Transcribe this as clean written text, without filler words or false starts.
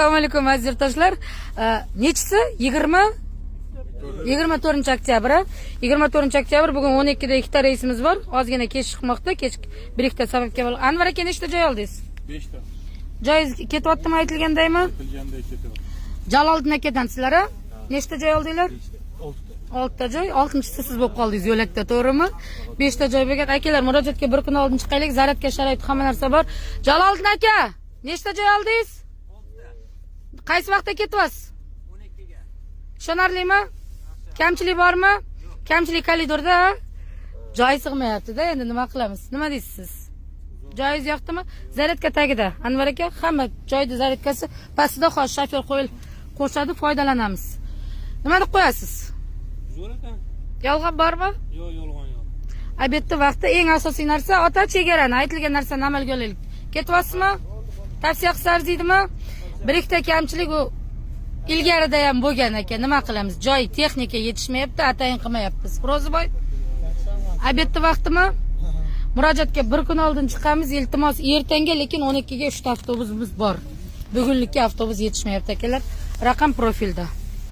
Assalomu alaykum aziz yurtdoshlar. Nechisi? 24-oktyabr. 24-oktyabr bugun 12 da ikkita reysimiz bor. Ozgina kech chiqmoqda. Kech bir ikkita sababga bog'liq. Anvar aka nechta joy oldingiz? 5 ta. Joyingiz ketyaptimi aytilgandaymi? Aytilganda ketyapti. Jaloliddin akadan sizlar nechta joy oldinglar? 6 ta joy. 6-chisi siz bo'lib qoldingiz yo'lakda, to'g'rimi? 5 ta joy bo'lgan. Akalar, murojaatga bir kun oldin chiqaylik. Zaryadga sharoit hamma narsa bor. Jaloliddin aka, nechta joy oldingiz? Qaysi vaqtda ketyapsiz? 12 ga. Ishonarlimi? Kamchilik bormi? Kamchilik koridorda joy sig'mayapti-da, endi nima qilamiz? Nima deysiz siz? Joyingiz yo'qdimi? Zaryadka tagida. Anvar aka, hamma joyda zaryadkasi pastida xo'sh shofyor qo'shadi, foydalanamiz. Nima deb qo'yasiz? Zo'r ekan. Yolg'on bormi? Yo'q, yolg'on yo'q. Obedda vaqtda eng asosiy narsa ota chegarani, aytilgan narsani amalga olaylik. Ketyapsizmi? Tavsiya qilsangiz deydimi? Bir ikkita kamchilik u ilgarida ham bo'lgan ekan. Nima qilamiz? Joy, texnika yetishmayapti, atayin qilmayapmiz. Ro'ziboy, obedda vaqtimi? Murojaatga bir kun oldin chiqamiz, iltimos ertanga, lekin 12 ga 3 ta avtobusimiz bor. Bugunlikka avtobus yetishmayapti akalar. Raqam profilda.